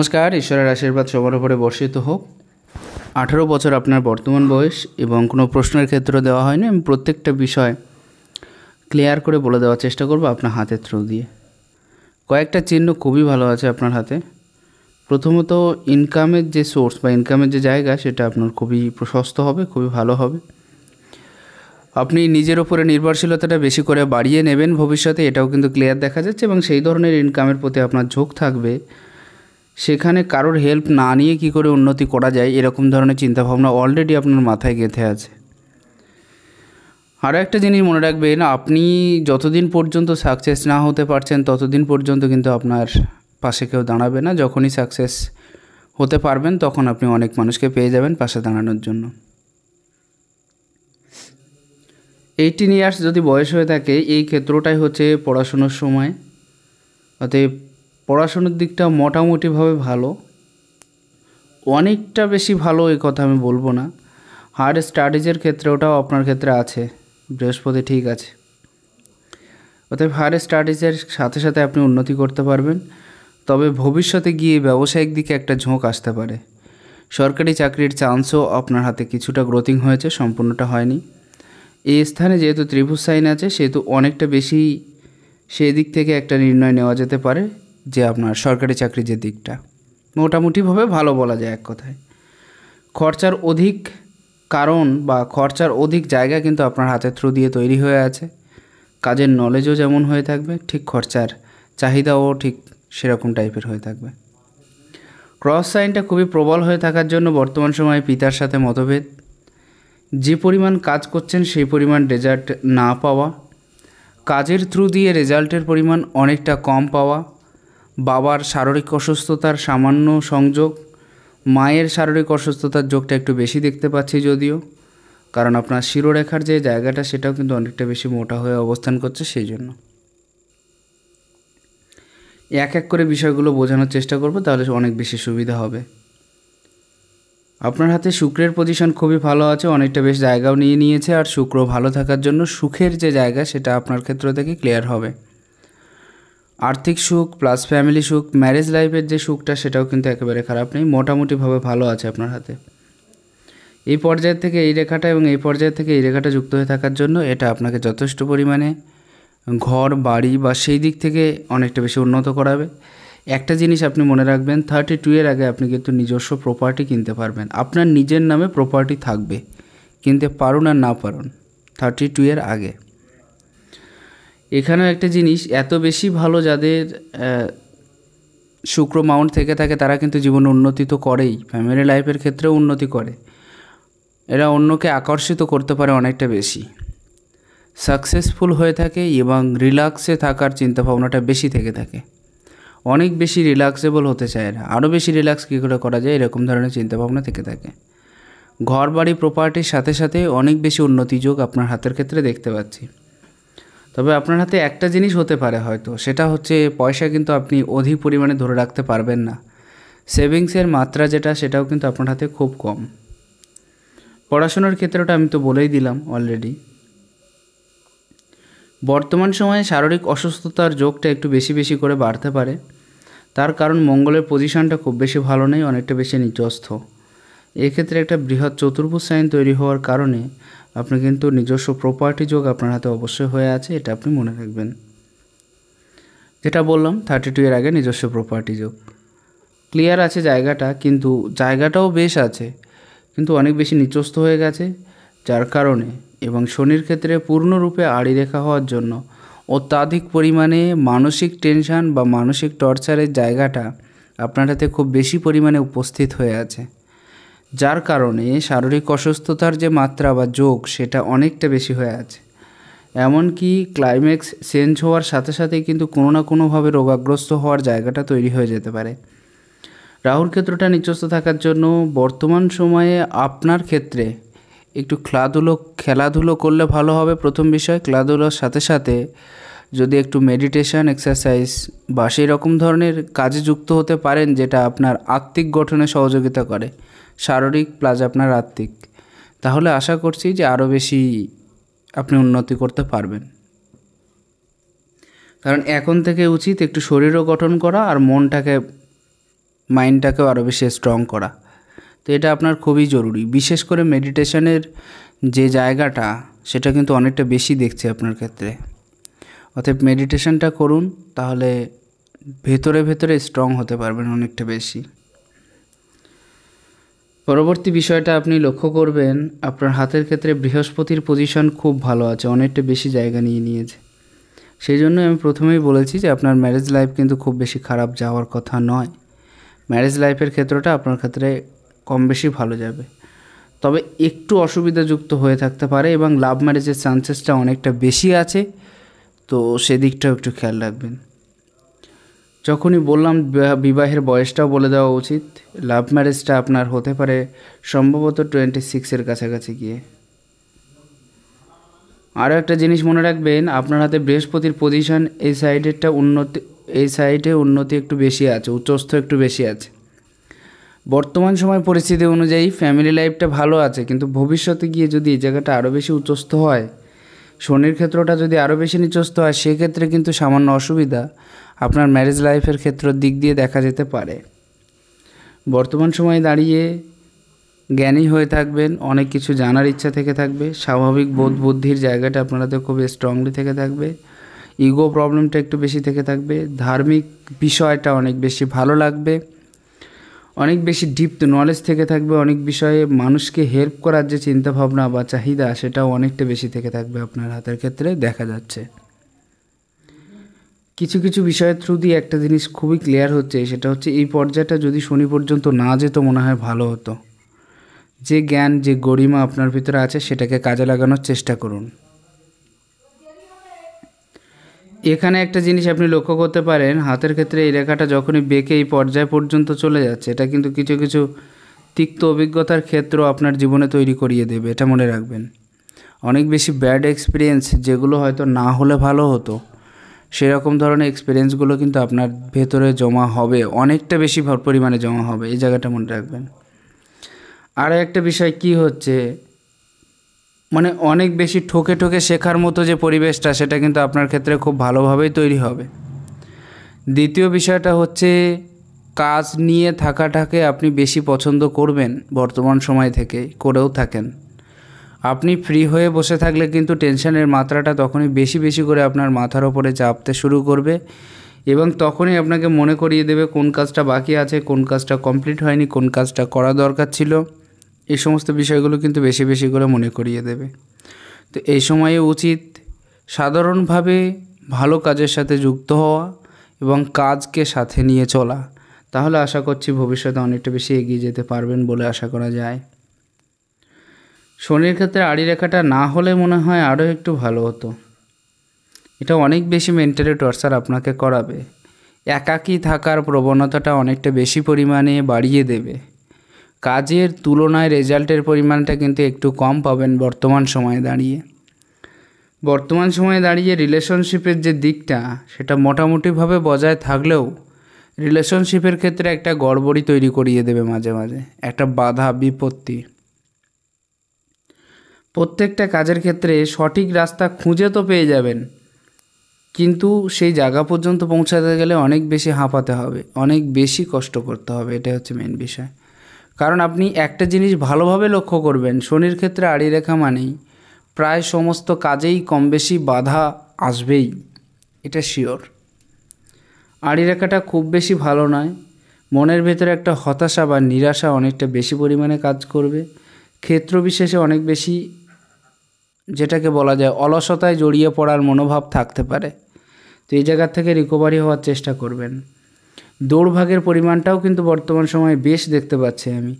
নমস্কার, ঈশ্বরের আশীর্বাদ সবার উপরে বর্ষিত হোক। 18 বছর আপনার বর্তমান বয়স এবং কোনো প্রশ্নের ক্ষেত্রে দেওয়া হয়নি। আমি প্রত্যেকটা বিষয় ক্লিয়ার করে বলে দেওয়ার চেষ্টা করব আপনার হাতের থ্রু দিয়ে। কয়েকটা চিহ্ন খুবই ভালো আছে আপনার হাতে। প্রথমত ইনকামের যে সোর্স বা ইনকামের যে জায়গা সেটা আপনার খুবই প্রশস্ত হবে, খুবই ভালো হবে। আপনি নিজের ওপরে নির্ভরশীলতাটা বেশি করে বাড়িয়ে নেবেন ভবিষ্যতে, এটাও কিন্তু ক্লিয়ার দেখা যাচ্ছে। এবং সেই ধরনের ইনকামের প্রতি আপনার ঝোঁক থাকবে, সেখানে কারোর হেল্প না নিয়ে কী করে উন্নতি করা যায় এরকম ধরনের চিন্তাভাবনা অলরেডি আপনার মাথায় গেঁথে আছে। আরও একটা জিনিস মনে রাখবেন, আপনি যতদিন পর্যন্ত সাকসেস না হতে পারছেন ততদিন পর্যন্ত কিন্তু আপনার পাশে কেউ দাঁড়াবে না। যখনই সাকসেস হতে পারবেন তখন আপনি অনেক মানুষকে পেয়ে যাবেন পাশে দাঁড়ানোর জন্য। 18 ইয়ার্স যদি বয়স হয়ে থাকে, এই ক্ষেত্রটাই হচ্ছে পড়াশুনোর সময়। অতএব পড়াশুনোর দিকটা মোটামুটিভাবে ভালো, অনেকটা বেশি ভালো এই কথা আমি বলবো না। হায়ার স্টাডিজের ক্ষেত্রে ওটাও আপনার ক্ষেত্রে আছে, বৃহস্পতি ঠিক আছে। অতএব হায়ার স্টাডিজের সাথে সাথে আপনি উন্নতি করতে পারবেন। তবে ভবিষ্যতে গিয়ে ব্যবসায়িক দিকে একটা ঝোঁক আসতে পারে। সরকারি চাকরির চান্সও আপনার হাতে কিছুটা গ্রোথিং হয়েছে, সম্পূর্ণটা হয়নি। এই স্থানে যেহেতু ত্রিভুজ সাইন আছে সেহেতু অনেকটা বেশি সেই দিক থেকে একটা নির্ণয় নেওয়া যেতে পারে যে আপনার সরকারি চাকরির যে দিকটা মোটামুটিভাবে ভালো বলা যায় এক কথায়। খরচার অধিক কারণ বা খরচার অধিক জায়গা কিন্তু আপনার হাতের থ্রু দিয়ে তৈরি হয়ে আছে। কাজের নলেজও যেমন হয়ে থাকবে, ঠিক খরচার চাহিদাও ঠিক সেরকম টাইপের হয়ে থাকবে। ক্রস সাইনটা খুবই প্রবল হয়ে থাকার জন্য বর্তমান সময়ে পিতার সাথে মতভেদ, যে পরিমাণ কাজ করছেন সেই পরিমাণ রেজাল্ট না পাওয়া, কাজের থ্রু দিয়ে রেজাল্টের পরিমাণ অনেকটা কম পাওয়া, বাবার শারীরিক অসুস্থতার সামান্য সংযোগ, মায়ের শারীরিক অসুস্থতার যোগটা একটু বেশি দেখতে পাচ্ছি যদিও, কারণ আপনার শিরোরেখার যে জায়গাটা সেটাও কিন্তু অনেকটা বেশি মোটা হয়ে অবস্থান করছে। সেই জন্য এক এক করে বিষয়গুলো বোঝানোর চেষ্টা করব, তাহলে অনেক বেশি সুবিধা হবে। আপনার হাতে শুক্রের পজিশন খুবই ভালো আছে, অনেকটা বেশ জায়গাও নিয়ে নিয়েছে। আর শুক্র ভালো থাকার জন্য সুখের যে জায়গা সেটা আপনার ক্ষেত্র থেকে ক্লিয়ার হবে। আর্থিক সুখ প্লাস ফ্যামিলি সুখ, ম্যারেজ লাইফের যে সুখটা সেটাও কিন্তু একেবারে খারাপ নেই, মোটামুটিভাবে ভালো আছে আপনার হাতে। এই পর্যায়ের থেকে এই রেখাটা এবং এই পর্যায়ের থেকে এই রেখাটা যুক্ত হয়ে থাকার জন্য এটা আপনাকে যথেষ্ট পরিমাণে ঘর বাড়ি বা সেই দিক থেকে অনেকটা বেশি উন্নত করাবে। একটা জিনিস আপনি মনে রাখবেন, 32 এর আগে আপনি কিন্তু নিজস্ব প্রপার্টি কিনতে পারবেন। আপনার নিজের নামে প্রপার্টি থাকবে, কিনতে পারুন আর না পারুন 32 এর আগে। এখানেও একটা জিনিস, এত বেশি ভালো যাদের শুক্র মাউন্ট থেকে থাকে তারা কিন্তু জীবনে উন্নতি তো করেই, ফ্যামিলি লাইফের ক্ষেত্রেও উন্নতি করে। এরা অন্যকে আকর্ষিত করতে পারে অনেকটা বেশি, সাকসেসফুল হয়ে থাকে এবং রিল্যাক্সে থাকার চিন্তাভাবনাটা বেশি থেকে থাকে। অনেক বেশি রিল্যাক্সেবল হতে চায় না, আরও বেশি রিল্যাক্স কী করে করা যায় এরকম ধরনের চিন্তাভাবনা থেকে থাকে। ঘর বাড়ি প্রপার্টির সাথে সাথে অনেক বেশি উন্নতি যোগ আপনার হাতের ক্ষেত্রে দেখতে পাচ্ছি। তবে আপনার হাতে একটা জিনিস হতে পারে হয়তো, সেটা হচ্ছে পয়সা কিন্তু আপনি অধিক পরিমাণে ধরে রাখতে পারবেন না। সেভিংসের মাত্রা যেটা সেটাও কিন্তু আপনার হাতে খুব কম। পড়াশোনার ক্ষেত্রটা আমি তো বলেই দিলাম অলরেডি। বর্তমান সময়ে শারীরিক অসুস্থতার যোগটা একটু বেশি বেশি করে বাড়তে পারে, তার কারণ মঙ্গলের পজিশনটা খুব বেশি ভালো নেই, অনেকটা বেশি নিচস্থ। এক্ষেত্রে একটা বৃহৎ চতুর্ভুজ সাইন তৈরি হওয়ার কারণে আপনি কিন্তু নিজস্ব প্রপার্টি যোগ আপনার হাতে অবশ্যই হয়ে আছে, এটা আপনি মনে রাখবেন। যেটা বললাম 32 এর আগে নিজস্ব প্রপার্টি যোগ ক্লিয়ার আছে জায়গাটা, কিন্তু জায়গাটাও বেশ আছে কিন্তু অনেক বেশি নিচস্থ হয়ে গেছে যার কারণে, এবং শনির ক্ষেত্রে পূর্ণরূপে আড়ি রেখা হওয়ার জন্য অত্যাধিক পরিমাণে মানসিক টেনশান বা মানসিক টর্চারের জায়গাটা আপনার হাতে খুব বেশি পরিমাণে উপস্থিত হয়ে আছে, যার কারণে শারীরিক অসুস্থতার যে মাত্রা বা যোগ সেটা অনেকটা বেশি হয়ে আছে। এমনকি ক্লাইম্যাক্স চেঞ্জ হওয়ার সাথে সাথেই কিন্তু কোনো না কোনোভাবে রোগাগ্রস্ত হওয়ার জায়গাটা তৈরি হয়ে যেতে পারে। রাহুর ক্ষেত্রটা নিচস্থ থাকার জন্য বর্তমান সময়ে আপনার ক্ষেত্রে একটু খেলাধুলো করলে ভালো হবে। প্রথম বিষয়, খেলাধুলোর সাথে সাথে যদি একটু মেডিটেশন এক্সারসাইজ বা সেই রকম ধরনের কাজে যুক্ত হতে পারেন যেটা আপনার আত্মিক গঠনে সহযোগিতা করে, শারীরিক প্লাস আপনার আত্মিক, তাহলে আশা করছি যে আরও বেশি আপনি উন্নতি করতে পারবেন। কারণ এখন থেকে উচিত একটু শরীরও গঠন করা আর মনটাকে মাইন্ডটাকেও আরও বেশি স্ট্রং করা। তো এটা আপনার খুবই জরুরি। বিশেষ করে মেডিটেশনের যে জায়গাটা সেটা কিন্তু অনেকটা বেশি দেখছে আপনার ক্ষেত্রে। অতএব মেডিটেশনটা করুন, তাহলে ভেতরে ভেতরে স্ট্রং হতে পারবেন অনেকটা বেশি। পরবর্তী বিষয়টা আপনি লক্ষ্য করবেন, আপনার হাতের ক্ষেত্রে বৃহস্পতির পজিশন খুব ভালো আছে, অনেকটা বেশি জায়গা নিয়ে নিয়েছে। সেই জন্য আমি প্রথমেই বলেছি যে আপনার ম্যারেজ লাইফ কিন্তু খুব বেশি খারাপ যাওয়ার কথা নয়। ম্যারেজ লাইফের ক্ষেত্রটা আপনার ক্ষেত্রে কম বেশি ভালো যাবে, তবে একটু অসুবিধাযুক্ত হয়ে থাকতে পারে এবং লাভ ম্যারেজের চান্সেসটা অনেকটা বেশি আছে, তো সেদিকটাও একটু খেয়াল রাখবেন। যখনই বললাম বিবাহের বয়সটাও বলে দেওয়া উচিত। লাভ ম্যারেজটা আপনার হতে পারে সম্ভবত 26-এর কাছাকাছি গিয়ে। আরও একটা জিনিস মনে রাখবেন, আপনার হাতে বৃহস্পতির পজিশন এই সাইডেরটা এই সাইডে উন্নতি একটু বেশি আছে, উচ্চস্থ একটু বেশি আছে। বর্তমান সময় পরিস্থিতি অনুযায়ী ফ্যামিলি লাইফটা ভালো আছে, কিন্তু ভবিষ্যতে গিয়ে যদি এই জায়গাটা আরও বেশি উচ্চস্থ হয়, শনির ক্ষেত্রটা যদি আরও বেশি নিচস্থ হয়, সেক্ষেত্রে কিন্তু সামান্য অসুবিধা আপনার ম্যারেজ লাইফের ক্ষেত্রের দিক দিয়ে দেখা যেতে পারে। বর্তমান সময়ে দাঁড়িয়ে জ্ঞানী হয়ে থাকবেন, অনেক কিছু জানার ইচ্ছা থেকে থাকবে, স্বাভাবিক বোধ বুদ্ধির জায়গাটা আপনাদের খুব স্ট্রংলি থেকে থাকবে, ইগো প্রবলেমটা একটু বেশি থেকে থাকবে, ধার্মিক বিষয়টা অনেক বেশি ভালো লাগবে, অনেক বেশি ডিপ নলেজ থেকে থাকবে, অনেক বিষয়ে মানুষকে হেল্প করার যে চিন্তাভাবনা বা চাহিদা সেটাও অনেকটা বেশি থেকে থাকবে আপনার হাতের ক্ষেত্রে দেখা যাচ্ছে। কিছু কিছু বিষয়ের থ্রু দিয়ে একটা জিনিস খুবই ক্লিয়ার হচ্ছে, সেটা হচ্ছে এই পর্যায়টা যদি শনি পর্যন্ত না যেত মনে হয় ভালো হতো। যে জ্ঞান, যে গরিমা আপনার ভিতরে আছে সেটাকে কাজে লাগানোর চেষ্টা করুন। এখানে একটা জিনিস আপনি লক্ষ্য করতে পারেন, হাতের ক্ষেত্রে এই রেখাটা যখনই বেঁকে এই পর্যায় পর্যন্ত চলে যাচ্ছে, এটা কিন্তু কিছু কিছু তিক্ত অভিজ্ঞতার ক্ষেত্র আপনার জীবনে তৈরি করিয়ে দেবে, এটা মনে রাখবেন। অনেক বেশি ব্যাড এক্সপিরিয়েন্স যেগুলো হয়তো না হলে ভালো হতো, সেরকম ধরনের এক্সপিরিয়েন্সগুলো কিন্তু আপনার ভেতরে জমা হবে, অনেকটা বেশি পরিমাণে জমা হবে, এই জায়গাটা মনে রাখবেন। আর একটা বিষয় কি হচ্ছে, মানে অনেক বেশি ঠকে ঠকে শেখার মতো যে পরিবেশটা, সেটা কিন্তু আপনার ক্ষেত্রে খুব ভালোভাবেই তৈরি হবে। দ্বিতীয় বিষয়টা হচ্ছে, কাজ নিয়ে থাকাটাকে আপনি বেশি পছন্দ করবেন, বর্তমান সময় থেকে করেও থাকেন। আপনি ফ্রি হয়ে বসে থাকলে কিন্তু টেনশনের মাত্রাটা তখনই বেশি বেশি করে আপনার মাথার ওপরে চাপতে শুরু করবে, এবং তখনই আপনাকে মনে করিয়ে দেবে কোন কাজটা বাকি আছে, কোন কাজটা কমপ্লিট হয়নি, কোন কাজটা করা দরকার ছিল। এই সমস্ত বিষয়গুলো কিন্তু বেশি বেশি করে মনে করিয়ে দেবে। তো এই সময়ে উচিত সাধারণভাবে ভালো কাজের সাথে যুক্ত হওয়া এবং কাজকে সাথে নিয়ে চলা, তাহলে আশা করছি ভবিষ্যতে অনেকটা বেশি এগিয়ে যেতে পারবেন বলে আশা করা যায়। শনির ক্ষেত্রে আড়ি রেখাটা না হলে মনে হয় আরও একটু ভালো হতো। এটা অনেক বেশি মেন্টালি টর্চার আপনাকে করাবে, একাকী থাকার প্রবণতাটা অনেকটা বেশি পরিমাণে বাড়িয়ে দেবে। কাজের তুলনায় রেজাল্টের পরিমাণটা কিন্তু একটু কম পাবেন বর্তমান সময়ে দাঁড়িয়ে। বর্তমান সময়ে দাঁড়িয়ে রিলেশনশিপের যে দিকটা, সেটা মোটামুটিভাবে বজায় থাকলেও রিলেশনশিপের ক্ষেত্রে একটা গড়বড়ি তৈরি করিয়ে দেবে মাঝে মাঝে, একটা বাধা বিপত্তি। প্রত্যেকটা কাজের ক্ষেত্রে সঠিক রাস্তা খুঁজে তো পেয়ে যাবেন, কিন্তু সেই জায়গা পর্যন্ত পৌঁছাতে গেলে অনেক বেশি হাঁপাতে হবে, অনেক বেশি কষ্ট করতে হবে, এটা হচ্ছে মেন বিষয়। কারণ আপনি একটা জিনিস ভালোভাবে লক্ষ্য করবেন, শনির ক্ষেত্রে আড়ি রেখা মানেই প্রায় সমস্ত কাজেই কম বেশি বাধা আসবেই, এটা শিওর। আড়ি রেখাটা খুব বেশি ভালো নয়, মনের ভেতরে একটা হতাশা বা নিরাশা অনেকটা বেশি পরিমাণে কাজ করবে, ক্ষেত্র বিশেষে অনেক বেশি যেটাকে বলা যায় অলসতায় জড়িয়ে পড়ার মনোভাব থাকতে পারে। তো এই জায়গা থেকে রিকভারি হওয়ার চেষ্টা করবেন। দৌড়ভাগের পরিমাণটাও কিন্তু বর্তমান সময়ে বেশ দেখতে পাচ্ছি আমি,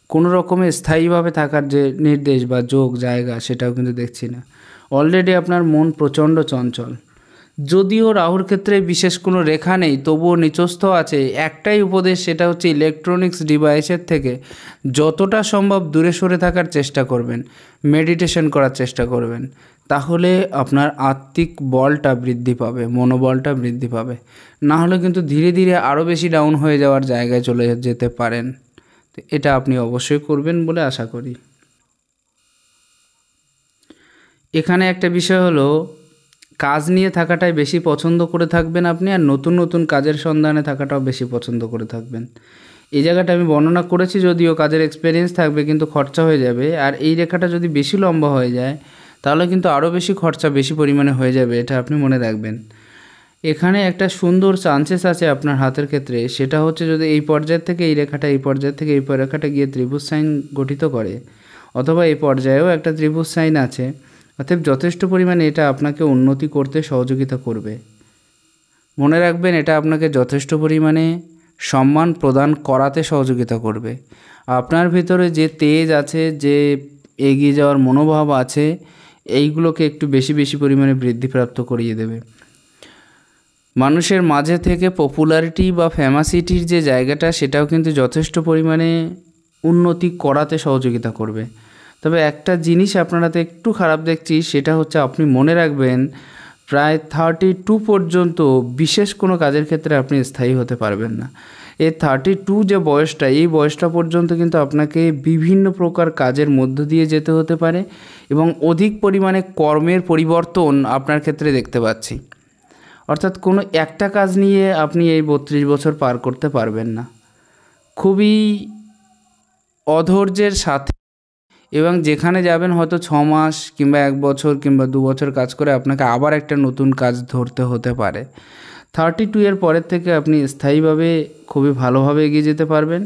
কোনো রকমের স্থায়ীভাবে থাকার যে নির্দেশ বা যোগ জায়গা সেটাও কিন্তু দেখছি না। অলরেডি আপনার মন প্রচণ্ড চঞ্চল, যদিও রাহুর ক্ষেত্রে বিশেষ কোনো রেখা নেই, তবুও নিচস্থ আছে। একটাই উপদেশ, সেটা হচ্ছে ইলেকট্রনিক্স ডিভাইসের থেকে যতটা সম্ভব দূরে সরে থাকার চেষ্টা করবেন, মেডিটেশন করার চেষ্টা করবেন, তাহলে আপনার আত্মিক বলটা বৃদ্ধি পাবে, মনোবলটা বৃদ্ধি পাবে। না হলে কিন্তু ধীরে ধীরে আরও বেশি ডাউন হয়ে যাওয়ার জায়গায় চলে যেতে পারেন। তো এটা আপনি অবশ্যই করবেন বলে আশা করি। এখানে একটা বিষয় হলো, কাজ নিয়ে থাকাটাই বেশি পছন্দ করে থাকবেন আপনি, আর নতুন নতুন কাজের সন্ধানে থাকাটাও বেশি পছন্দ করে থাকবেন। এই জায়গাটা আমি বর্ণনা করেছি, যদিও কাজের এক্সপিরিয়েন্স থাকবে কিন্তু খরচা হয়ে যাবে। আর এই রেখাটা যদি বেশি লম্বা হয়ে যায় তাহলে কিন্তু আরও বেশি খরচা বেশি পরিমাণে হয়ে যাবে, এটা আপনি মনে রাখবেন। এখানে একটা সুন্দর চান্সেস আছে আপনার হাতের ক্ষেত্রে, সেটা হচ্ছে যদি এই পর্যায়ের থেকে এই রেখাটা, এই পর্যায় থেকে এই রেখাটা গিয়ে ত্রিভুজ সাইন গঠিত করে, অথবা এই পর্যায়েও একটা ত্রিভুজ সাইন আছে, অতএব যথেষ্ট পরিমাণে এটা আপনাকে উন্নতি করতে সহযোগিতা করবে। মনে রাখবেন, এটা আপনাকে যথেষ্ট পরিমাণে সম্মান প্রদান করাতে সহযোগিতা করবে। আপনার ভিতরে যে তেজ আছে, যে এগিয়ে যাওয়ার মনোভাব আছে, এইগুলোকে একটু বেশি বেশি পরিমাণে বৃদ্ধিপ্রাপ্ত করিয়ে দেবে। মানুষের মাঝে থেকে পপুলারিটি বা ফেমাসিটির যে জায়গাটা, সেটাও কিন্তু যথেষ্ট পরিমাণে উন্নতি করাতে সহযোগিতা করবে। তবে একটা জিনিস আপনারাতে একটু খারাপ দেখছি, সেটা হচ্ছে আপনি মনে রাখবেন প্রায় 32 পর্যন্ত বিশেষ কোনো কাজের ক্ষেত্রে আপনি স্থায়ী হতে পারবেন না। এই 32 যে বয়সটা, এই বয়সটা পর্যন্ত কিন্তু আপনাকে বিভিন্ন প্রকার কাজের মধ্য দিয়ে যেতে হতে পারে এবং অধিক পরিমাণে কর্মের পরিবর্তন আপনার ক্ষেত্রে দেখতে পাচ্ছি। অর্থাৎ কোনো একটা কাজ নিয়ে আপনি এই 32 বছর পার করতে পারবেন না। খুবই অধৈর্যের সাথে, এবং যেখানে যাবেন হয়তো 6 মাস কিংবা 1 বছর কিংবা 2 বছর কাজ করে আপনাকে আবার একটা নতুন কাজ ধরতে হতে পারে। 32 এর পরের থেকে আপনি স্থায়ীভাবে খুবই ভালোভাবে এগিয়ে যেতে পারবেন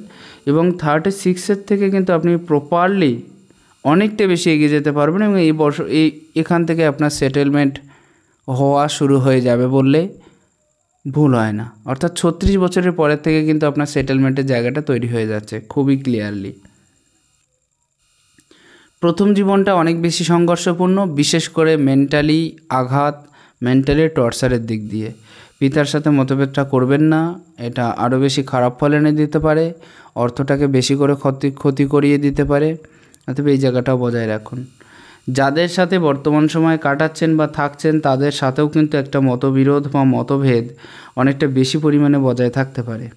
এবং 36 থেকে কিন্তু আপনি প্রপারলি অনেকটা বেশি এগিয়ে যেতে পারবেন এবং এখান থেকে আপনার সেটেলমেন্ট হওয়া শুরু হয়ে যাবে বললে ভুল হয় না। অর্থাৎ 36 বছরের পরের থেকে কিন্তু আপনার সেটেলমেন্টের জায়গাটা তৈরি হয়ে যাচ্ছে খুবই ক্লিয়ারলি। প্রথম জীবনটা অনেক বেশি সংঘর্ষপূর্ণ, বিশেষ করে মেন্টালি আঘাত, মেন্টালি টর্চারের দিক দিয়ে। পিতার সাথে মতভেদটা করবেন না, এটা আরও বেশি খারাপ ফল এনে দিতে পারে, অর্থটাকে বেশি করে ক্ষতি করিয়ে দিতে পারে। অতএব এই জায়গাটাও বজায় রাখুন। যাদের সাথে বর্তমান সময় কাটাচ্ছেন বা থাকছেন, তাদের সাথেও কিন্তু একটা মতবিরোধ বা মতভেদ অনেকটা বেশি পরিমাণে বজায় থাকতে পারে,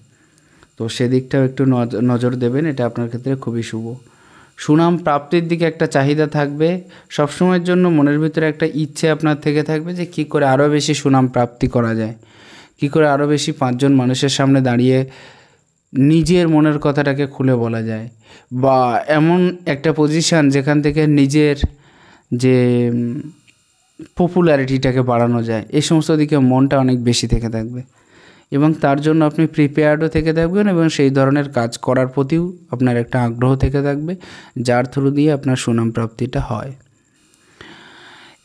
তো সেদিকটাও একটু নজর দেবেন, এটা আপনার ক্ষেত্রে খুবই শুভ। সুনাম প্রাপ্তির দিকে একটা চাহিদা থাকবে, সবসময়ের জন্য মনের ভিতরে একটা ইচ্ছে আপনার থেকে থাকবে যে কী করে আরও বেশি সুনাম প্রাপ্তি করা যায়, কী করে আরও বেশি 5 জন মানুষের সামনে দাঁড়িয়ে নিজের মনের কথাটাকে খুলে বলা যায়, বা এমন একটা পজিশান যেখান থেকে নিজের যে পপুলারিটিটাকে বাড়ানো যায়, এই সমস্ত দিকে মনটা অনেক বেশি থেকে থাকবে এবং তার জন্য আপনি প্রিপেয়ার্ডও থেকে থাকবেন এবং সেই ধরনের কাজ করার প্রতিও আপনার একটা আগ্রহ থেকে থাকবে, যার থ্রু দিয়ে আপনার সুনাম প্রাপ্তিটা হয়।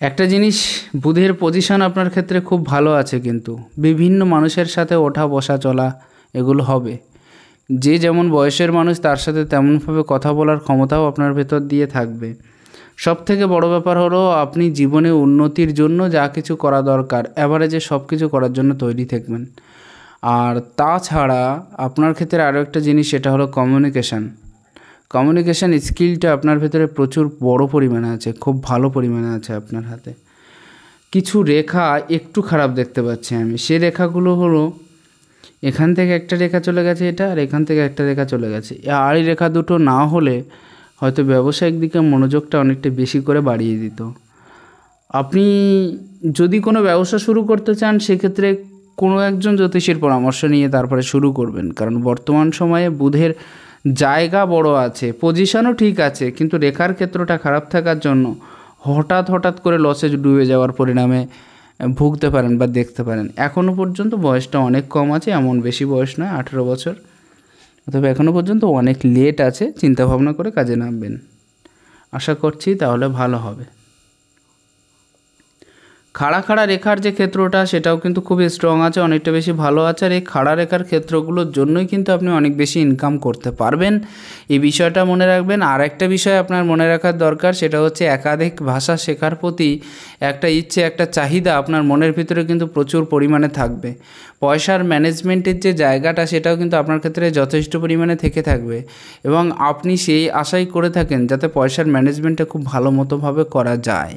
একটা জিনিস, বুধের পজিশন আপনার ক্ষেত্রে খুব ভালো আছে, কিন্তু বিভিন্ন মানুষের সাথে ওঠা বসা চলা এগুলো হবে। যে যেমন বয়সের মানুষ তার সাথে তেমনভাবে কথা বলার ক্ষমতাও আপনার ভেতর দিয়ে থাকবে। সবথেকে বড় ব্যাপার হলো আপনি জীবনে উন্নতির জন্য যা কিছু করা দরকার অ্যাভারেজে সব কিছু করার জন্য তৈরি থাকবেন। আর তাছাড়া আপনার ক্ষেত্রে আরও একটা জিনিস, সেটা হলো কমিউনিকেশান স্কিলটা আপনার ভেতরে প্রচুর বড় পরিমাণে আছে, খুব ভালো পরিমাণে আছে আপনার হাতে। কিছু রেখা একটু খারাপ দেখতে পাচ্ছি আমি, সে রেখাগুলো হলো এখান থেকে একটা রেখা চলে গেছে এটা, আর এখান থেকে একটা রেখা চলে গেছে। আর এই রেখা দুটো না হলে হয়তো ব্যবসায়িক দিকে মনোযোগটা অনেকটা বেশি করে বাড়িয়ে দিত। আপনি যদি কোনো ব্যবসা শুরু করতে চান, সেক্ষেত্রে কোনো একজন জ্যোতিষীর পরামর্শ নিয়ে তারপরে শুরু করবেন, কারণ বর্তমান সময়ে বুধের জায়গা বড় আছে, পজিশনও ঠিক আছে, কিন্তু রেখার ক্ষেত্রটা খারাপ থাকার জন্য হঠাৎ করে লসে ডুবে যাওয়ার পরিণামে ভুগতে পারেন বা দেখতে পারেন। এখনও পর্যন্ত বয়সটা অনেক কম আছে, এমন বেশি বয়স নয়, 18 বছর, তবে এখনও পর্যন্ত অনেক লেট আছে, চিন্তাভাবনা করে কাজে নামবেন। আশা করছি তাহলে ভালো হবে। খাড়া রেখার যে ক্ষেত্রটা, সেটাও কিন্তু খুবই স্ট্রং আছে, অনেকটা বেশি ভালো আছে। আর এই খাড়া রেখার ক্ষেত্রগুলোর জন্যই কিন্তু আপনি অনেক বেশি ইনকাম করতে পারবেন, এই বিষয়টা মনে রাখবেন। আর একটা বিষয় আপনার মনে রাখার দরকার, সেটা হচ্ছে একাধিক ভাষা শেখার প্রতি একটা ইচ্ছে, একটা চাহিদা আপনার মনের ভিতরে কিন্তু প্রচুর পরিমাণে থাকবে। পয়সার ম্যানেজমেন্টের যে জায়গাটা, সেটাও কিন্তু আপনার ক্ষেত্রে যথেষ্ট পরিমাণে থেকে থাকবে এবং আপনি সেই আশাই করে থাকেন যাতে পয়সার ম্যানেজমেন্টটা খুব ভালো মতোভাবে করা যায়,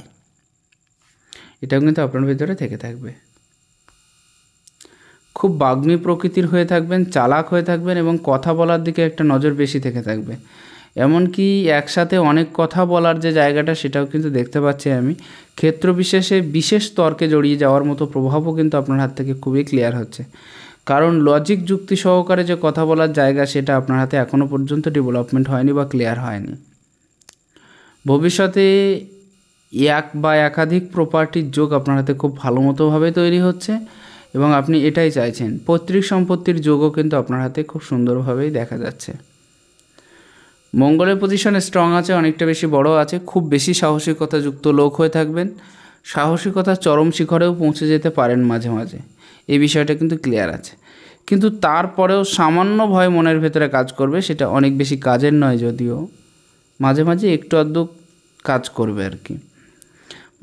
এটাও কিন্তু আপনার ভিতরে থেকে থাকবে। খুব বাগ্মী প্রকৃতির হয়ে থাকবেন, চালাক হয়ে থাকবেন এবং কথা বলার দিকে একটা নজর বেশি থেকে থাকবে। এমনকি একসাথে অনেক কথা বলার যে জায়গাটা, সেটাও কিন্তু দেখতে পাচ্ছি আমি। ক্ষেত্র বিশেষে বিশেষ তর্কে জড়িয়ে যাওয়ার মতো প্রভাবও কিন্তু আপনার হাত থেকে খুবই ক্লিয়ার হচ্ছে। কারণ লজিক যুক্তি সহকারে যে কথা বলার জায়গা সেটা আপনার হাতে এখনও পর্যন্ত ডেভেলপমেন্ট হয়নি বা ক্লিয়ার হয়নি। ভবিষ্যতে এক বা একাধিক প্রপার্টির যোগ আপনার হাতে খুব ভালো মতোভাবে তৈরি হচ্ছে এবং আপনি এটাই চাইছেন। পৈতৃক সম্পত্তির যোগও কিন্তু আপনার হাতে খুব সুন্দরভাবেই দেখা যাচ্ছে। মঙ্গলের পজিশনে স্ট্রং আছে, অনেকটা বেশি বড় আছে, খুব বেশি সাহসিকতাযুক্ত লোক হয়ে থাকবেন, সাহসিকতার চরম শিখরেও পৌঁছে যেতে পারেন মাঝে মাঝে, এই বিষয়টা কিন্তু ক্লিয়ার আছে। কিন্তু তারপরেও সামান্য ভয় মনের ভেতরে কাজ করবে, সেটা অনেক বেশি কাজের নয়, যদিও মাঝে মাঝে একটু আধটু কাজ করবে আর কি।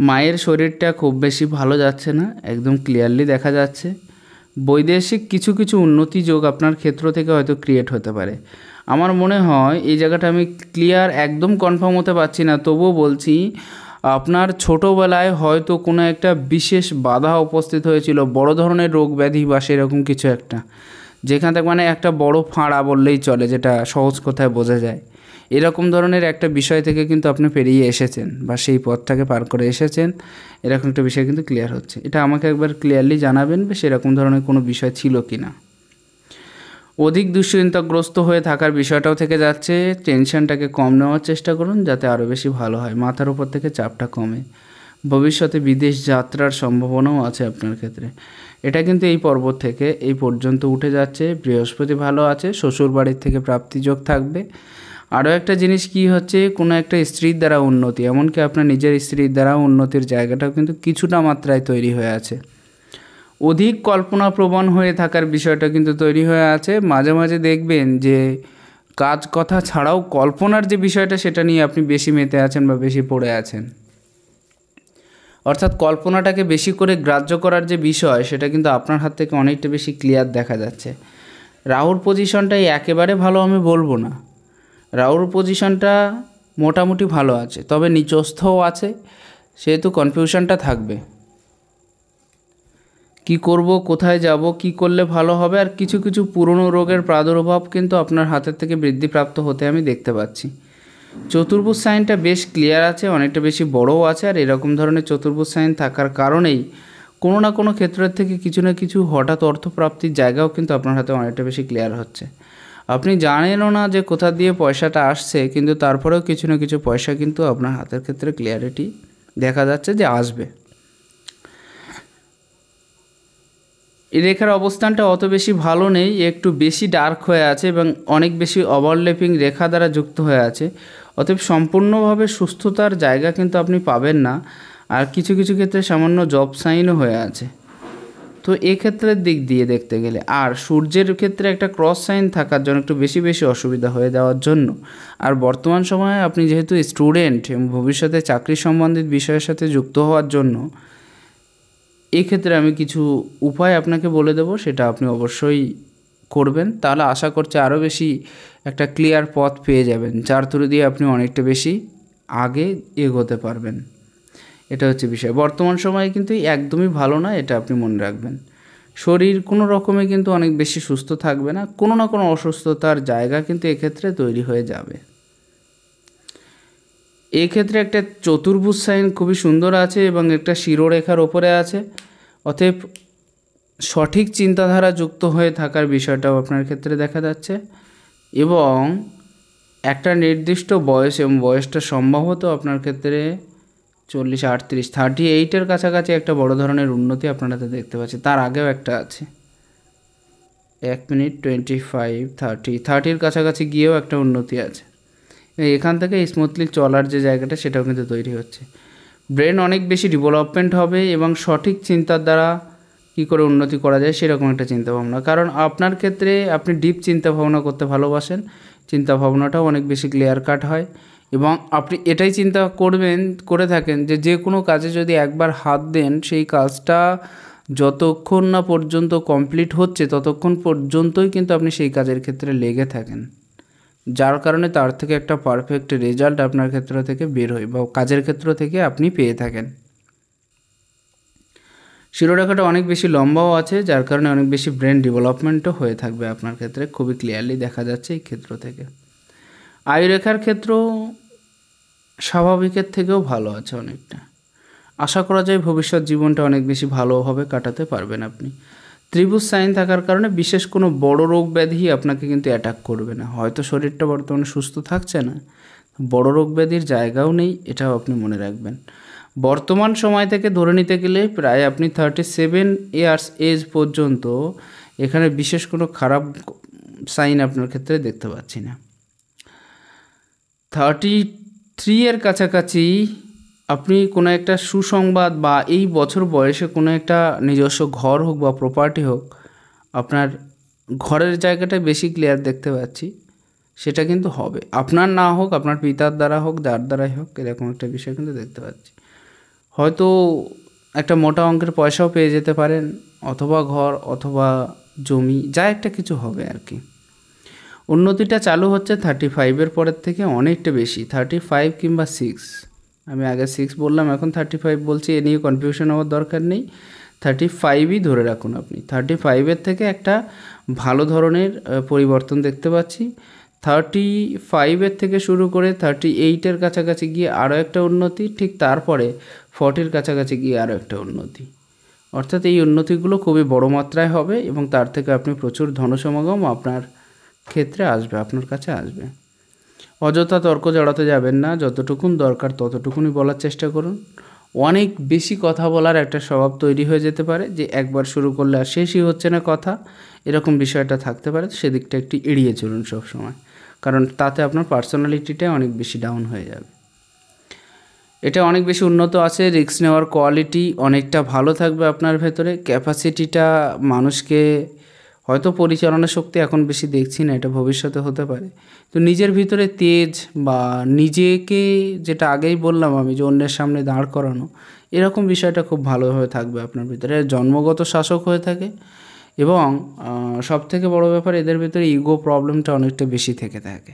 মায়ের শরীরটা খুব বেশি ভালো যাচ্ছে না, একদম ক্লিয়ারলি দেখা যাচ্ছে। বৈদেশিক কিছু কিছু উন্নতি যোগ আপনার ক্ষেত্র থেকে হয়তো ক্রিয়েট হতে পারে। আমার মনে হয় এই জায়গাটা আমি ক্লিয়ার একদম কনফার্ম হতে পারছি না, তবুও বলছি আপনার ছোটোবেলায় হয়তো কোনো একটা বিশেষ বাধা উপস্থিত হয়েছিল, বড় ধরনের রোগ ব্যাধি বা সেরকম কিছু একটা, যেখান থেকে মানে একটা বড় ফাঁড়া বললেই চলে, যেটা সহজ কথায় বোঝা যায়। এরকম ধরনের একটা বিষয় থেকে কিন্তু আপনি পেরিয়ে এসেছেন বা সেই পথটাকে পার করে এসেছেন, এরকম একটা বিষয় কিন্তু ক্লিয়ার হচ্ছে। এটা আমাকে একবার ক্লিয়ারলি জানাবেন বা সেরকম ধরনের কোনো বিষয় ছিল কি না। অধিক দুশ্চিন্তাগ্রস্ত হয়ে থাকার বিষয়টাও থেকে যাচ্ছে। টেনশনটাকে কম নেওয়ার চেষ্টা করুন যাতে আরও বেশি ভালো হয়, মাথার উপর থেকে চাপটা কমে। ভবিষ্যতে বিদেশ যাত্রার সম্ভাবনাও আছে আপনার ক্ষেত্রে। এটা কিন্তু এই পর্বত থেকে এই পর্যন্ত উঠে যাচ্ছে। বৃহস্পতি ভালো আছে, শ্বশুর বাড়ির থেকে প্রাপ্তিযোগ থাকবে। আরও একটা জিনিস কি হচ্ছে, কোনো একটা স্ত্রীর দ্বারা উন্নতি, এমনকি আপনার নিজের স্ত্রীর দ্বারা উন্নতির জায়গাটাও কিন্তু কিছুটা মাত্রায় তৈরি হয়ে আছে। অধিক কল্পনাপ্রবণ হয়ে থাকার বিষয়টা কিন্তু তৈরি হয়ে আছে। মাঝে মাঝে দেখবেন যে কাজ কথা ছাড়াও কল্পনার যে বিষয়টা সেটা নিয়ে আপনি বেশি মেতে আছেন বা বেশি পড়ে আছেন, অর্থাৎ কল্পনাটাকে বেশি করে গ্রাহ্য করার যে বিষয় সেটা কিন্তু আপনার হাত থেকে অনেকটা বেশি ক্লিয়ার দেখা যাচ্ছে। রাহুর পজিশনটাই একেবারে ভালো আমি বলবো না, রাহুর পজিশনটা মোটামুটি ভালো আছে, তবে নিচস্থও আছে, সেহেতু কনফিউশনটা থাকবে। কি করব, কোথায় যাব, কি করলে ভালো হবে, আর কিছু কিছু পুরনো রোগের প্রাদুর্ভাব কিন্তু আপনার হাতের থেকে বৃদ্ধিপ্রাপ্ত হতে আমি দেখতে পাচ্ছি। চতুর্ভুজ সাইনটা বেশ ক্লিয়ার আছে, অনেকটা বেশি বড়ও আছে, আর এরকম ধরনের চতুর্ভুজ সাইন থাকার কারণেই কোনো না কোনো ক্ষেত্রের থেকে কিছু না কিছু হঠাৎ অর্থপ্রাপ্তির জায়গাও কিন্তু আপনার হাতে অনেকটা বেশি ক্লিয়ার হচ্ছে। আপনি জানেনও না যে কোথা দিয়ে পয়সাটা আসছে, কিন্তু তারপরেও কিছু না কিছু পয়সা কিন্তু আপনার হাতের ক্ষেত্রে ক্লিয়ারিটি দেখা যাচ্ছে যে আসবে। এই রেখার অবস্থানটা অত বেশি ভালো নেই, একটু বেশি ডার্ক হয়ে আছে এবং অনেক বেশি ওভারল্যাপিং রেখা দ্বারা যুক্ত হয়ে আছে। অতএব সম্পূর্ণভাবে সুস্থতার জায়গা কিন্তু আপনি পাবেন না, আর কিছু কিছু ক্ষেত্রে সামান্য জব সাইনও হয়ে আছে। তো এক্ষেত্রের দিক দিয়ে দেখতে গেলে, আর সূর্যের ক্ষেত্রে একটা ক্রস সাইন থাকার জন্য একটু বেশি বেশি অসুবিধা হয়ে যাওয়ার জন্য, আর বর্তমান সময়ে আপনি যেহেতু স্টুডেন্ট এবং ভবিষ্যতে চাকরি সম্বন্ধিত বিষয়ের সাথে যুক্ত হওয়ার জন্য এক্ষেত্রে আমি কিছু উপায় আপনাকে বলে দেবো, সেটা আপনি অবশ্যই করবেন, তাহলে আশা করছি আরও বেশি একটা ক্লিয়ার পথ পেয়ে যাবেন, যার থ্রু দিয়ে আপনি অনেকটা বেশি আগে এগোতে পারবেন। এটা হচ্ছে বিষয়। বর্তমান সময়ে কিন্তু একদমই ভালো না, এটা আপনি মনে রাখবেন। শরীর কোনো রকমে কিন্তু অনেক বেশি সুস্থ থাকবে না, কোনো না কোনো অসুস্থতার জায়গা কিন্তু এক্ষেত্রে তৈরি হয়ে যাবে। এক্ষেত্রে একটা চতুর্ভুজ সাইন খুবই সুন্দর আছে এবং একটা শিরোরেখার ওপরে আছে, অতএব সঠিক চিন্তাধারা যুক্ত হয়ে থাকার বিষয়টাও আপনার ক্ষেত্রে দেখা যাচ্ছে এবং একটা নির্দিষ্ট বয়স, এবং বয়সটা সম্ভবত আপনার ক্ষেত্রে 40, 38, 38-এর কাছাকাছি একটা বড় ধরনের উন্নতি আপনারা দেখতে পাচ্ছেন। তার আগেও একটা আছে 1 মিনিট 25, 30-30-এর কাছাকাছি গিয়েও একটা উন্নতি আছে। এখান থেকে স্মুথলি চলার যে জায়গাটা সেটাও কিন্তু তৈরি হচ্ছে। ব্রেন অনেক বেশি ডেভেলপমেন্ট হবে এবং সঠিক চিন্তার দ্বারা কী করে উন্নতি করা যায় সেরকম একটা চিন্তাভাবনা, কারণ আপনার ক্ষেত্রে আপনি ডিপ চিন্তাভাবনা করতে ভালোবাসেন, চিন্তাভাবনাটাও অনেক বেশি ক্লিয়ার কাট হয় এবং আপনি এটাই চিন্তা করে থাকেন যে যে কোনো কাজে যদি একবার হাত দেন সেই কাজটা যতক্ষণ না পর্যন্ত কমপ্লিট হচ্ছে ততক্ষণ পর্যন্তই কিন্তু আপনি সেই কাজের ক্ষেত্রে লেগে থাকেন, যার কারণে তার থেকে একটা পারফেক্ট রেজাল্ট আপনার ক্ষেত্র থেকে বের হয় বা কাজের ক্ষেত্র থেকে আপনি পেয়ে থাকেন। শিরোরেখাটা অনেক বেশি লম্বাও আছে, যার কারণে অনেক বেশি ব্রেন ডেভেলপমেন্টও হয়ে থাকবে আপনার ক্ষেত্রে, খুবই ক্লিয়ারলি দেখা যাচ্ছে এই ক্ষেত্র থেকে। আয়ুরেখার ক্ষেত্র স্বাভাবিকের থেকেও ভালো আছে অনেকটা, আশা করা যায় ভবিষ্যৎ জীবনটা অনেক বেশি ভালোভাবে কাটাতে পারবেন আপনি। ত্রিভুজ সাইন থাকার কারণে বিশেষ কোনো বড় রোগ ব্যাধি আপনাকে কিন্তু অ্যাটাক করবে না। হয়তো শরীরটা বর্তমানে সুস্থ থাকছে না, বড় রোগ ব্যাধির জায়গাও নেই, এটাও আপনি মনে রাখবেন। বর্তমান সময় থেকে ধরে নিতে গেলে প্রায় আপনি 37 ইয়ার্স এজ পর্যন্ত এখানে বিশেষ কোনো খারাপ সাইন আপনার ক্ষেত্রে দেখতে পাচ্ছি না। 33 এর কাছাকাছি আপনি কোনো একটা সুসংবাদ বা এই বছর বয়সে কোনো একটা নিজস্ব ঘর হোক বা প্রপার্টি হোক, আপনার ঘরের জায়গাটা বেশি ক্লিয়ার দেখতে পাচ্ছি, সেটা কিন্তু হবে। আপনার না হোক, আপনার পিতার দ্বারা হোক, যার দ্বারাই হোক, এরকম একটা বিষয় কিন্তু দেখতে পাচ্ছি। হয়তো একটা মোটা অঙ্কের পয়সাও পেয়ে যেতে পারেন, অথবা ঘর অথবা জমি, যা একটা কিছু হবে আর কি। উন্নতিটা চালু হচ্ছে 35-এর পরের থেকে অনেকটা বেশি, 35 কিংবা 6। আমি আগে 6 বললাম, এখন 35 বলছি, এ নিয়ে কনফিউশন হওয়ার দরকার নেই। 35ই ধরে রাখুন আপনি। 35-এর থেকে একটা ভালো ধরনের পরিবর্তন দেখতে পাচ্ছি। 35-এর থেকে শুরু করে 38-এর কাছাকাছি গিয়ে আরও একটা উন্নতি, ঠিক তারপরে 40-এর কাছাকাছি গিয়ে আরও একটা উন্নতি। অর্থাৎ এই উন্নতিগুলো খুবই বড় মাত্রায় হবে এবং তার থেকে আপনি প্রচুর ধনসমাগম আপনার ক্ষেত্রে আসবে, আপনার কাছে আসবে। অযথা তর্ক জড়াতে যাবেন না, যতটুকুন দরকার ততটুকুনই বলার চেষ্টা করুন। অনেক বেশি কথা বলার একটা স্বভাব তৈরি হয়ে যেতে পারে, যে একবার শুরু করলে আর শেষই হচ্ছে না কথা, এরকম বিষয়টা থাকতে পারে। সেদিকটা একটু এড়িয়ে চলুন সবসময়, কারণ তাতে আপনার পার্সোনালিটিটা অনেক বেশি ডাউন হয়ে যাবে। এটা অনেক বেশি উন্নত আছে, রিস্ক নেওয়ার কোয়ালিটি অনেকটা ভালো থাকবে আপনার ভেতরে। ক্যাপাসিটিটা মানুষকে, হয়তো পরিচালনা শক্তি এখন বেশি দেখছি না, এটা ভবিষ্যতে হতে পারে, তো নিজের ভিতরে তেজ বা নিজেকে, যেটা আগেই বললাম আমি, যে অন্যের সামনে দাঁড় করানো, এরকম বিষয়টা খুব ভালোভাবে থাকবে আপনার ভিতরে। জন্মগত শাসক হয়ে থাকে এবং সবথেকে বড় ব্যাপার, এদের ভিতরে ইগো প্রবলেমটা অনেকটা বেশি থেকে থাকে,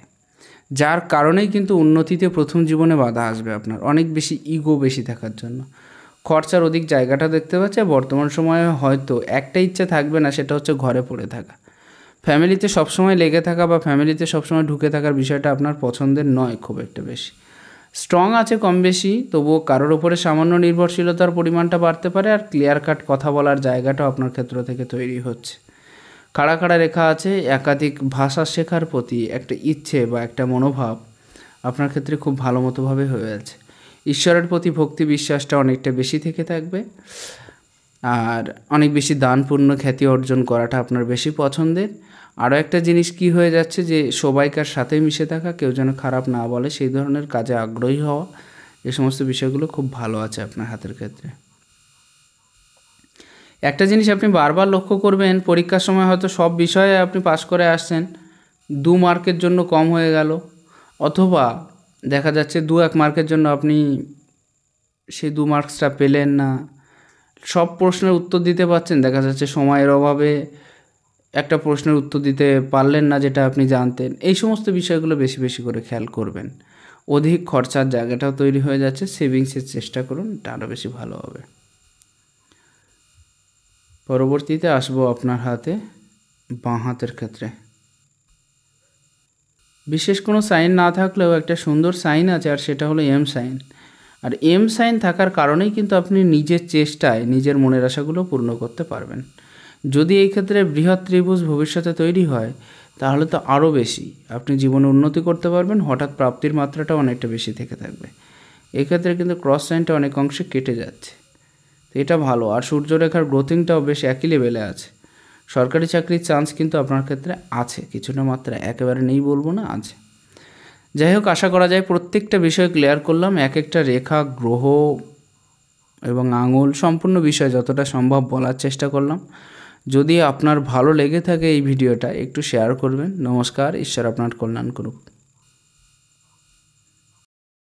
যার কারণেই কিন্তু উন্নতিতে প্রথম জীবনে বাধা আসবে আপনার, অনেক বেশি ইগো বেশি থাকার জন্য। খরচার অধিক জায়গাটা দেখতে পাচ্ছে। বর্তমান সময়ে হয়তো একটা ইচ্ছা থাকবে না, সেটা হচ্ছে ঘরে পড়ে থাকা। ফ্যামিলিতে সবসময় লেগে থাকা বা ফ্যামিলিতে সবসময় ঢুকে থাকার বিষয়টা আপনার পছন্দের নয় খুব একটা বেশি। স্ট্রং আছে কম বেশি, তবুও কারোর ওপরে সামান্য নির্ভরশীলতার পরিমাণটা বাড়তে পারে, আর ক্লিয়ার কাট কথা বলার জায়গাটাও আপনার ক্ষেত্র থেকে তৈরি হচ্ছে। খাড়া খাড়া রেখা আছে, একাধিক ভাষা শেখার প্রতি একটা ইচ্ছে বা একটা মনোভাব আপনার ক্ষেত্রে খুব ভালো মতোভাবে হয়ে আছে। ঈশ্বরের প্রতি ভক্তি বিশ্বাসটা অনেকটা বেশি থেকে থাকবে, আর অনেক বেশি দান পুণ্য খ্যাতি অর্জন করাটা আপনার বেশি পছন্দের। আরও একটা জিনিস কি হয়ে যাচ্ছে, যে সবাইকার সাথে মিশে থাকা, কেউ যেন খারাপ না বলে সেই ধরনের কাজে আগ্রহী হওয়া, এই সমস্ত বিষয়গুলো খুব ভালো আছে আপনার হাতের ক্ষেত্রে। একটা জিনিস আপনি বারবার লক্ষ্য করবেন, পরীক্ষার সময় হয়তো সব বিষয়ে আপনি পাস করে আসছেন, 2 মার্কের জন্য কম হয়ে গেল, অথবা দেখা যাচ্ছে 2-1 মার্কের জন্য আপনি সেই 2 মার্কসটা পেলেন না। সব প্রশ্নের উত্তর দিতে পারছেন, দেখা যাচ্ছে সময়ের অভাবে একটা প্রশ্নের উত্তর দিতে পারলেন না যেটা আপনি জানতেন। এই সমস্ত বিষয়গুলো বেশি বেশি করে খেয়াল করবেন। অধিক খরচার জায়গাটাও তৈরি হয়ে যাচ্ছে, সেভিংসের চেষ্টা করুন, এটা আরও বেশি ভালো হবে। পরবর্তীতে আসবো আপনার হাতে বাঁ হাতের ক্ষেত্রে। বিশেষ কোনো সাইন না থাকলেও একটা সুন্দর সাইন আছে, আর সেটা হলো এম সাইন। আর এম সাইন থাকার কারণেই কিন্তু আপনি নিজের চেষ্টায় নিজের মনের আশাগুলো পূর্ণ করতে পারবেন। যদি এই ক্ষেত্রে বৃহৎ ত্রিভুজ ভবিষ্যতে তৈরি হয়, তাহলে তো আরও বেশি আপনি জীবনে উন্নতি করতে পারবেন, হঠাৎ প্রাপ্তির মাত্রাটা অনেকটা বেশি থেকে থাকবে। এক্ষেত্রে কিন্তু ক্রস সাইনটা অনেক অংশে কেটে যাচ্ছে, তো এটা ভালো। আর সূর্যরেখার গ্রোথিংটাও বেশ একই লেভেলে আছে। সরকারি চাকরির চান্স কিন্তু আপনার ক্ষেত্রে আছে, কিছুটা মাত্রা, একেবারে নেই বলবো না, আছে। যাই হোক, আশা করা যায় প্রত্যেকটা বিষয় ক্লিয়ার করলাম, এক একটা রেখা, গ্রহ এবং আঙুল, সম্পূর্ণ বিষয় যতটা সম্ভব বলার চেষ্টা করলাম। যদি আপনার ভালো লেগে থাকে এই ভিডিওটা, একটু শেয়ার করবেন। নমস্কার, ঈশ্বর আপনার কল্যাণ করুক।